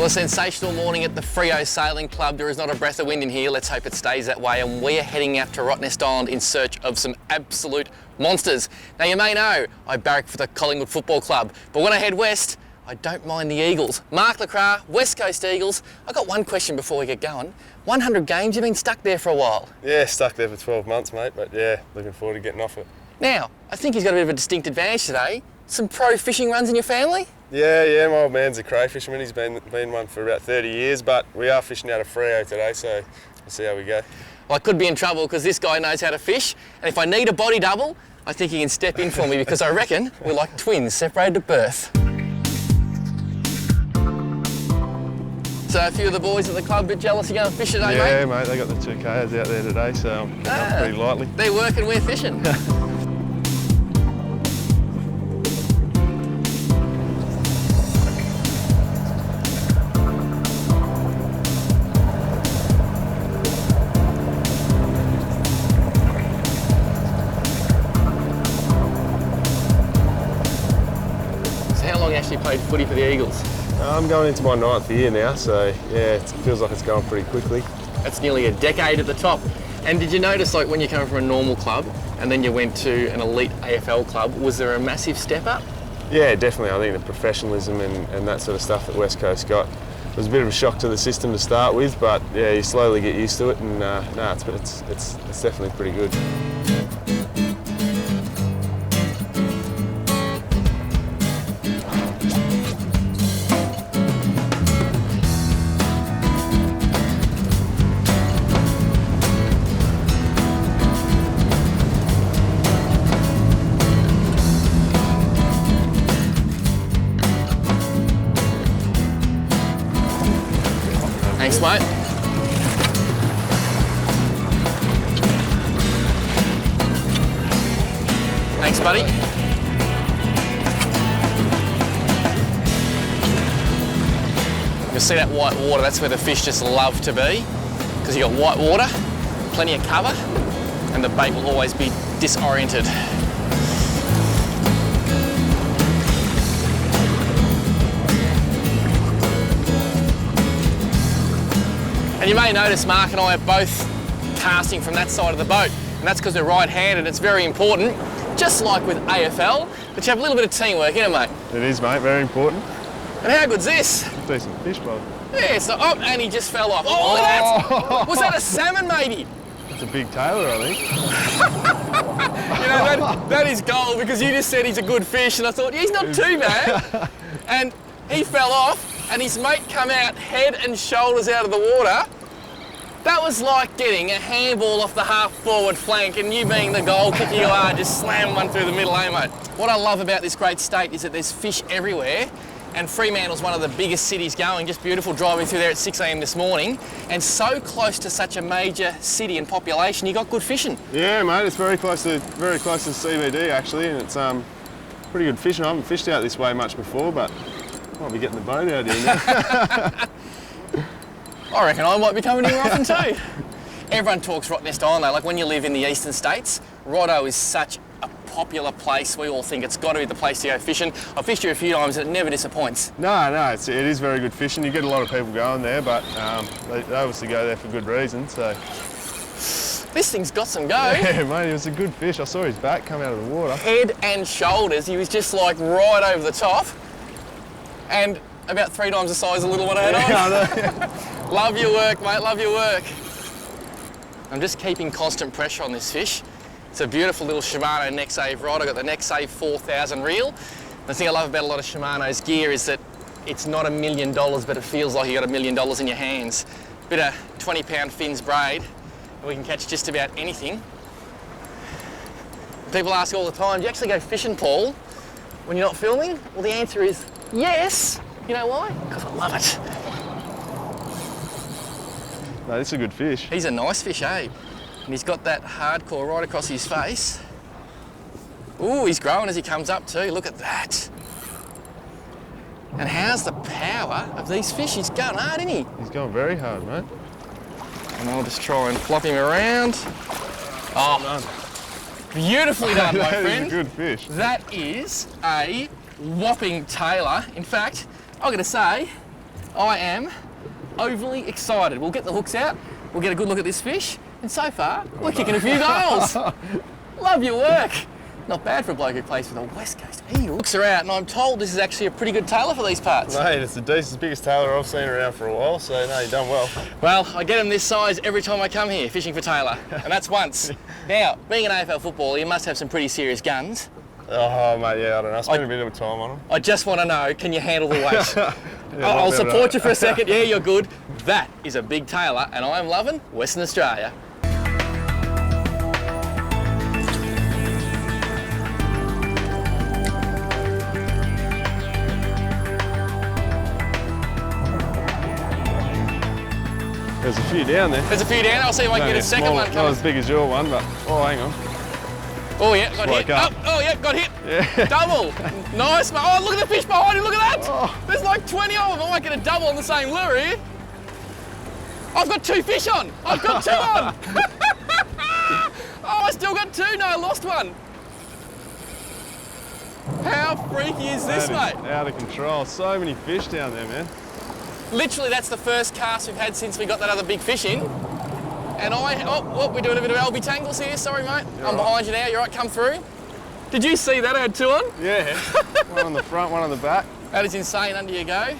Well, a sensational morning at the Freo Sailing Club. There is not a breath of wind in here. Let's hope it stays that way. And we are heading out to Rottnest Island in search of some absolute monsters. Now, you may know I barrack for the Collingwood Football Club, but when I head west, I don't mind the Eagles. Mark Le Cras, West Coast Eagles. I've got one question before we get going. 100 games, you've been stuck there for a while. Yeah, stuck there for 12 months, mate, but yeah, looking forward to getting off it. Now, I think he's got a bit of a distinct advantage today. Some pro fishing runs in your family? Yeah, my old man's a crayfisherman. He's been one for about 30 years, but we are fishing out of Freo today, so we'll see how we go. Well, I could be in trouble because this guy knows how to fish, and if I need a body double, I think he can step in for me because I reckon we're like twins separated at birth. So a few of the boys at the club a bit jealous of going fishing today, mate? Yeah, mate, they got the 2 K's out there today, so I'm pretty lightly. They're working, we're fishing. Actually played footy for the Eagles. I'm going into my 9th year now, so yeah, it feels like it's going pretty quickly. That's nearly a decade at the top. And did you notice, like, when you come from a normal club and then you went to an elite AFL club, was there a massive step up? Yeah, definitely. I think the professionalism and that sort of stuff that West Coast got was a bit of a shock to the system to start with, but yeah, you slowly get used to it, and it's definitely pretty good. Thanks, mate. Thanks, buddy. You'll see that white water, that's where the fish just love to be, because you've got white water, plenty of cover, and the bait will always be disoriented. And you may notice Mark and I are both casting from that side of the boat, and that's because we're right-handed. It's very important, just like with AFL, but you have a little bit of teamwork, isn't it, mate? It is, mate, very important. And how good's this? Decent fish, bud. Yeah, so, oh, and he just fell off. Oh, look at that! Was that a salmon, maybe? It's a big tailor, I think. You know, that is gold, because you just said he's a good fish, and I thought, yeah, he's not too bad. And he fell off, and his mate come out head and shoulders out of the water. That was like getting a handball off the half-forward flank, and you being the goal kicker you are, just slam one through the middle, eh, mate? What I love about this great state is that there's fish everywhere, and Fremantle's one of the biggest cities going, just beautiful driving through there at 6 a.m. this morning, and so close to such a major city and population, you got good fishing. Yeah, mate, it's very close to CBD actually, and it's pretty good fishing. I haven't fished out this way much before, but might be getting the boat out here now. I reckon I might be coming here often too. Everyone talks Rottnest Island though, like when you live in the eastern states, Rotto is such a popular place. We all think it's got to be the place to go fishing. I've fished here a few times and it never disappoints. No, it is very good fishing. You get a lot of people going there, but they obviously go there for good reason, so. This thing's got some go. Yeah, mate, it was a good fish. I saw his back come out of the water. Head and shoulders, he was just like right over the top. And about 3 times the size of the little one I had on. I know. Love your work, mate, love your work. I'm just keeping constant pressure on this fish. It's a beautiful little Shimano neck save rod. I've got the neck save 4000 reel. The thing I love about a lot of Shimano's gear is that it's not $1 million, but it feels like you got $1 million in your hands. Bit of 20-pound fins braid, and we can catch just about anything. People ask all the time, do you actually go fishing, Paul, when you're not filming? Well, the answer is yes. You know why? Because I love it. No, this is a good fish. He's a nice fish, eh? And he's got that hardcore right across his face. Ooh, he's growing as he comes up too. Look at that. And how's the power of these fish? He's going hard, isn't he? He's going very hard, mate. And I'll just try and flop him around. Oh, beautifully done, my friend. That is a good fish. That is a whopping tailor. In fact, I'm going to say, I am overly excited. We'll get the hooks out, we'll get a good look at this fish, and so far, we're kicking a few goals. Love your work. Not bad for a bloke who plays for the West Coast Eagles. Hooks are out, and I'm told this is actually a pretty good tailor for these parts. Mate, it's the decent, biggest tailor I've seen around for a while, so no, you've done well. Well, I get them this size every time I come here fishing for tailor, and that's once. Now, being an AFL footballer, you must have some pretty serious guns. Oh, mate, yeah, I don't know. I spent a bit of time on them. I just want to know, can you handle the weight? I'll support you for a second. Yeah, you're good. That is a big tailor, and I'm loving Western Australia. There's a few down there. There's a few down. I'll see if I can get a second one coming. Not as big as your one, but oh, hang on. Oh yeah, got hit. Oh yeah, got hit. Yeah. Double. Nice, mate. Oh, look at the fish behind you. Look at that. Oh. There's like 20 of them. I might get a double on the same lure here. I've got 2 fish on. I've got 2 on. Oh, I still got 2. No, I lost one. How freaky is this, mate? Out of control. So many fish down there, man. Literally, that's the first cast we've had since we got that other big fish in. And we're doing a bit of LB tangles here. Sorry, mate. I'm behind you now. You're right, come through. Did you see that? I had 2 on? Yeah. One on the front, one on the back. That is insane. Under you go.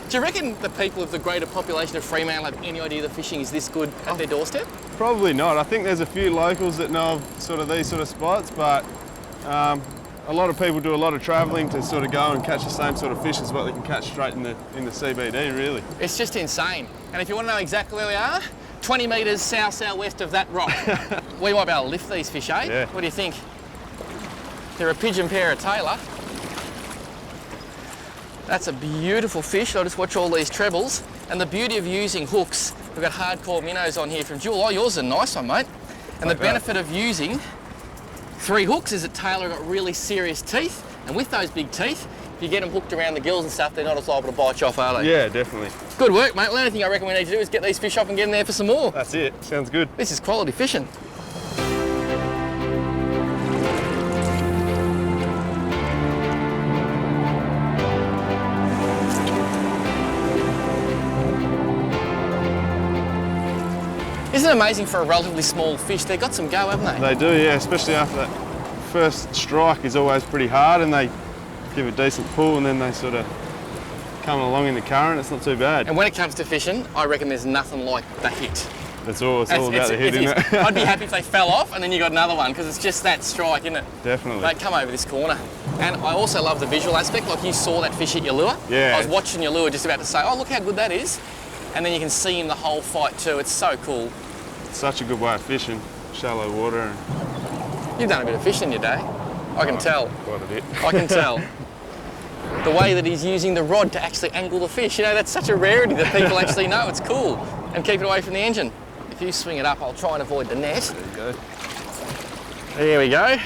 Do you reckon the people of the greater population of Fremantle have any idea that fishing is this good at their doorstep? Probably not. I think there's a few locals that know of sort of these sort of spots, but a lot of people do a lot of travelling to sort of go and catch the same sort of fish as what they can catch straight in the CBD, really. It's just insane. And if you want to know exactly where we are, 20 metres south-southwest of that rock. We might be able to lift these fish, eh? Yeah. What do you think? They're a pigeon pair of tailor. That's a beautiful fish. I'll just watch all these trebles. And the beauty of using hooks, we've got hardcore minnows on here from Jewel. Oh, yours is a nice one, mate. And the benefit of using 3 hooks is that tailor got really serious teeth. And with those big teeth, if you get them hooked around the gills and stuff, they're not as liable to bite you off, are they? Yeah, definitely. Good work, mate. Well, the only thing I reckon we need to do is get these fish up and get in there for some more. That's it. Sounds good. This is quality fishing. Isn't it amazing for a relatively small fish? They've got some go, haven't they? They do, yeah, especially after that first strike is always pretty hard and they give a decent pull and then they sort of come along in the current. It's not too bad. And when it comes to fishing, I reckon there's nothing like the hit. It's all about the hit, isn't it? I'd be happy if they fell off and then you got another one because it's just that strike, isn't it? Definitely. Mate, come over this corner. And I also love the visual aspect, like you saw that fish hit your lure. Yeah. I was watching your lure just about to say, oh, look how good that is. And then you can see him the whole fight too. It's so cool. It's such a good way of fishing, shallow water. And you've done a bit of fishing in your day. I can tell. Quite a bit. I can tell. The way that he's using the rod to actually angle the fish, you know, that's such a rarity that people actually know. It's cool. And keep it away from the engine. If you swing it up, I'll try and avoid the net. There you go. There we go.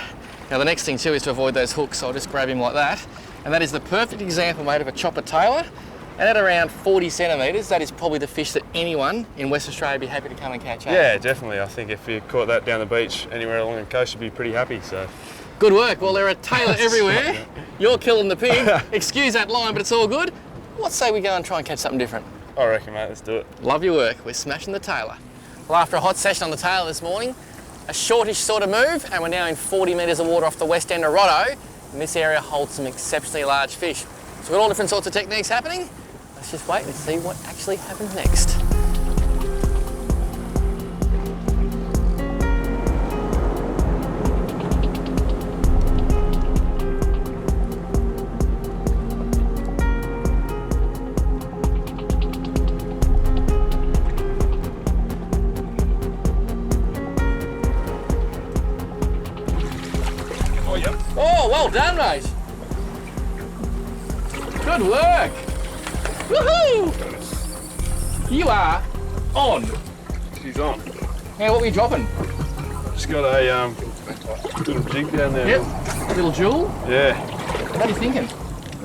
Now the next thing too is to avoid those hooks, so I'll just grab him like that. And that is the perfect example, mate, of a chopper tailor. And at around 40 centimetres, that is probably the fish that anyone in West Australia would be happy to come and catch. Yeah, definitely. I think if you caught that down the beach anywhere along the coast, you'd be pretty happy. So. Good work. Well, there are tailor everywhere. You're killing the pig. Excuse that line, but it's all good. What say we go and try and catch something different? I reckon, mate. Let's do it. Love your work. We're smashing the tailor. Well, after a hot session on the tailor this morning, a shortish sort of move, and we're now in 40 metres of water off the west end of Rotto, and this area holds some exceptionally large fish. So we've got all different sorts of techniques happening. Let's just wait and see what actually happens next. Oh, yep. Oh, well done, mate. Good work. Woohoo! You are on. She's on. Now, what were you dropping? Just got a little jig down there. Yep. A little jewel? Yeah. What are you thinking?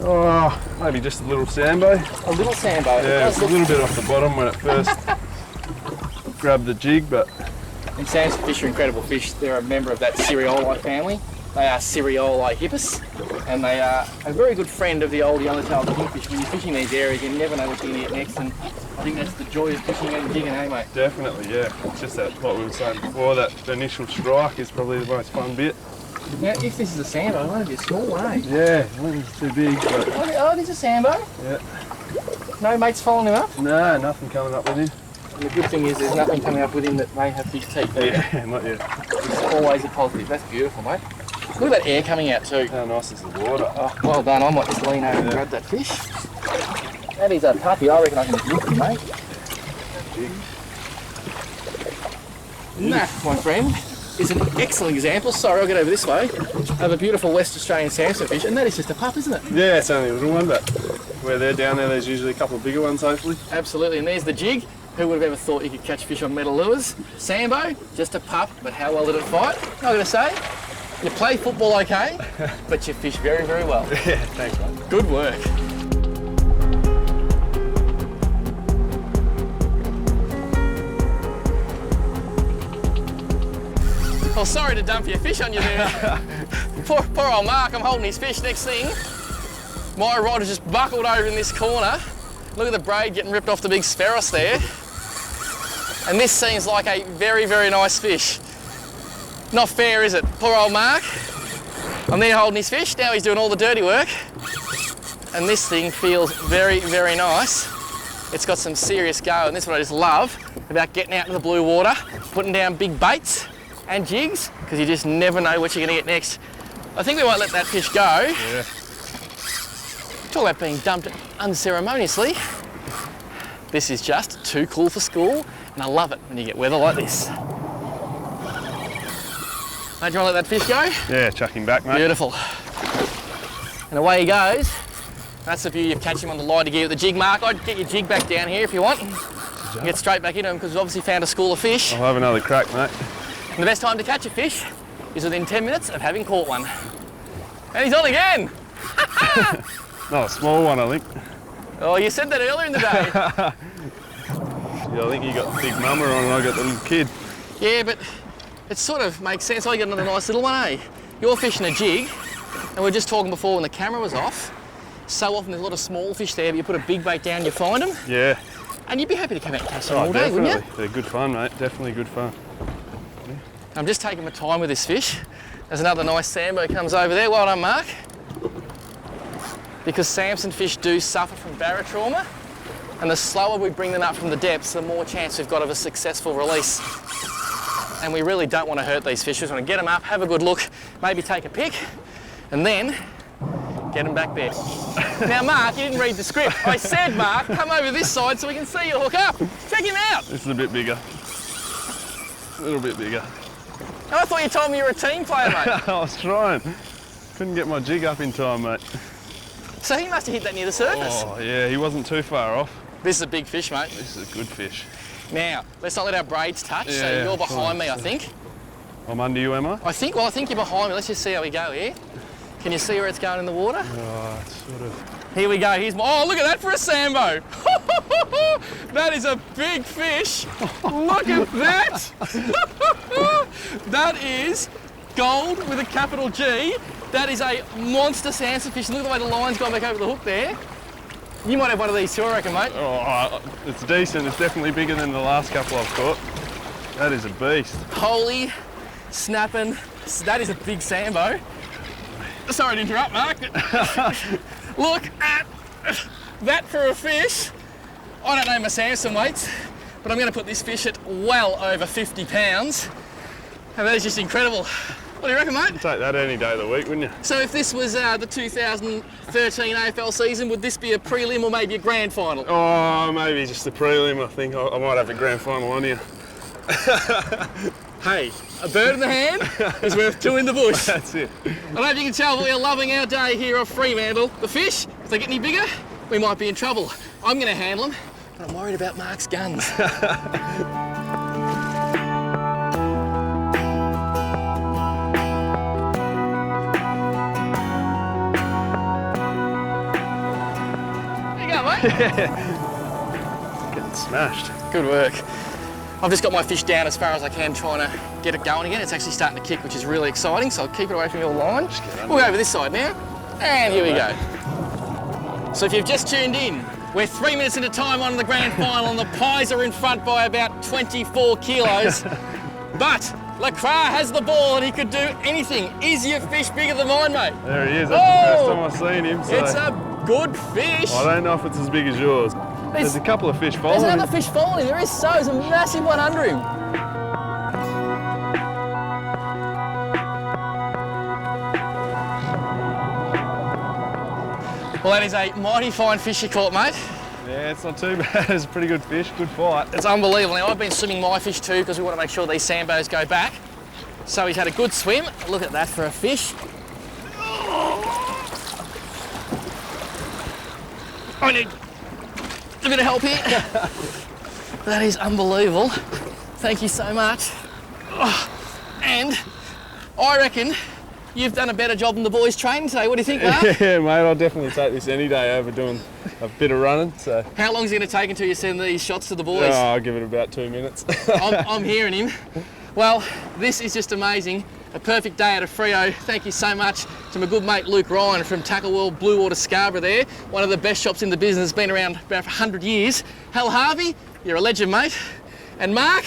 Oh, maybe just a little sambo. A little sambo. Yeah, it's a little bit off the bottom when it first grabbed the jig, but... And Sam's fish are incredible fish. They're a member of that Cereoli family. They are Cereola hippus, and they are a very good friend of the old yellow-tailed kingfish. When you're fishing these areas, you never know what you're going to get next, and I think that's the joy of fishing and jigging, eh, mate? Definitely, yeah. It's just that, what we were saying before, that initial strike is probably the most fun bit. Now, if this is a sambo, it won't be a small one, eh? Yeah, I think it's too big, but... Oh, this is a sambo? Yeah. No mates following him up? No, nothing coming up with him. And the good thing is there's nothing coming up with him that may have big teeth. Yeah, not yet. It's always a positive. That's beautiful, mate. Look at that air coming out too. How nice is the water? Oh, well done. I might just lean over and grab that fish. That is a puppy. I reckon I can just lift him, mate. And that, my friend, is an excellent example. Sorry, I'll get over this way. Of a beautiful West Australian Samson fish, and that is just a pup, isn't it? Yeah, it's only a little one, but where they're down there, there's usually a couple of bigger ones, hopefully. Absolutely, and there's the jig. Who would have ever thought you could catch fish on metal lures? Sambo, just a pup, but how well did it fight? I'm not going to say. You play football okay, but you fish very, very well. Yeah, thanks, mate. Good work. Well, sorry to dump your fish on you there. poor old Mark, I'm holding his fish. Next thing, my rod is just buckled over in this corner. Look at the braid getting ripped off the big spheros there. And this seems like a very, very nice fish. Not fair, is it? Poor old Mark. I'm there holding his fish, now he's doing all the dirty work. And this thing feels very, very nice. It's got some serious go, and this is what I just love about getting out in the blue water, putting down big baits and jigs, because you just never know what you're going to get next. I think we might let that fish go. Yeah. Talk about being dumped unceremoniously. This is just too cool for school, and I love it when you get weather like this. Mate, do you want to let that fish go? Yeah, chuck him back, mate. Beautiful. And away he goes. That's the beauty of catching him on the lighter gear with the jig, Mark. I'd get your jig back down here if you want. And get straight back into him, because we've obviously found a school of fish. I'll have another crack, mate. And the best time to catch a fish is within 10 minutes of having caught one. And he's on again! Not a small one, I think. Oh, you said that earlier in the day. Yeah, I think you got the big mama on and I got the little kid. Yeah, but it sort of makes sense. I got another nice little one, eh? You're fishing a jig, and we were just talking before when the camera was off. So often there's a lot of small fish there, but you put a big bait down, you find them. Yeah. And you'd be happy to come out and catch them Oh, all day, definitely. wouldn't you? They're good fun, mate. Definitely good fun. I'm just taking my time with this fish. There's another nice sambo comes over there. Well done, Mark. Because Samson fish do suffer from barotrauma, and the slower we bring them up from the depths, the more chance we've got of a successful release. And we really don't want to hurt these fish. We just want to get them up, have a good look, maybe take a pic, and then get them back there. Now, Mark, you didn't read the script. I said, Mark, come over this side so we can see you hook up. Check him out. This is a bit bigger. A little bit bigger. And I thought you told me you were a team player, mate. I was trying. Couldn't get my jig up in time, mate. So he must have hit that near the surface. Oh, yeah, he wasn't too far off. This is a big fish, mate. This is a good fish. Now, let's not let our braids touch. So Yeah, you're behind fine. me, I think. I'm under you, am I? I think you're behind me. Let's just see how we go here. Can you see where it's going in the water? Oh, it's sort of... Here we go. Here's my... Oh, look at that for a sambo. That is a big fish. Look at that. That is gold with a capital G. That is a monster Samson fish. Look at the way the line's gone back over the hook there. You might have one of these too, I reckon, mate. Oh, it's decent. It's definitely bigger than the last couple I've caught. That is a beast. Holy snapping. That is a big sambo. Sorry to interrupt, Mark. Look at that for a fish. I don't know my Samson weights, but I'm going to put this fish at well over 50 pounds. And that is just incredible. What do you reckon, mate? You'd take that any day of the week, wouldn't you? So if this was the 2013 AFL season, would this be a prelim or maybe a grand final? Oh, maybe just the prelim. I think I might have a grand final on here. Hey, a bird in the hand is worth two in the bush. That's it. I don't know if you can tell, but we are loving our day here off Fremantle. The fish, if they get any bigger, we might be in trouble. I'm going to handle them, but I'm worried about Mark's guns. There you go, mate. Getting smashed. Good work. I've just got my fish down as far as I can, trying to get it going again. It's actually starting to kick, which is really exciting, so I'll keep it away from your line. We'll go over this side now, and here we go. So if you've just tuned in, we're 3 minutes into time on the grand final, and the Pies are in front by about 24 kilos. But Le Cras has the ball, and he could do anything. Is your fish bigger than mine, mate? There he is. That's the first time I've seen him. So It's a good fish. I don't know if it's as big as yours. There's a couple of fish following. There's another fish following him. There is so. There's a massive one under him. Well, that is a mighty fine fish you caught, mate. Yeah, it's not too bad. It's a pretty good fish, good fight. It's unbelievable. Now, I've been swimming my fish too because we want to make sure these sambos go back. So he's had a good swim. Look at that for a fish. I need a bit of help here. That is unbelievable. Thank you so much. And I reckon you've done a better job than the boys training today. What do you think, Mark? Yeah, mate, I'll definitely take this any day over doing a bit of running. So. How long is it going to take until you send these shots to the boys? Oh, I'll give it about 2 minutes. I'm hearing him. Well, this is just amazing. A perfect day out of Freo. Thank you so much to my good mate Luke Ryan from Tackle World Blue Water Scarborough there. One of the best shops in the business, been around about 100 years. Hal Harvey, you're a legend, mate. And Mark,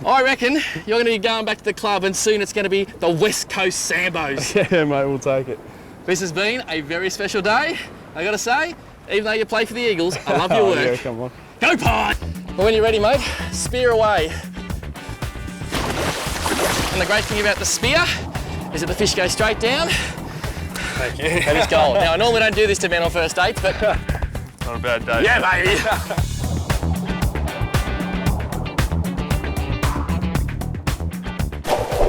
I reckon you're going to be going back to the club, and soon it's going to be the West Coast Sambos. Yeah, mate, we'll take it. This has been a very special day. I got to say, even though you play for the Eagles, I love your work. Yeah, come on. Go Pies! Well, when you're ready, mate, spear away. And the great thing about the spear is that the fish goes straight down. Thank you. And it's gold. Now, I normally don't do this to men on first dates, but Not a bad day. yeah, baby.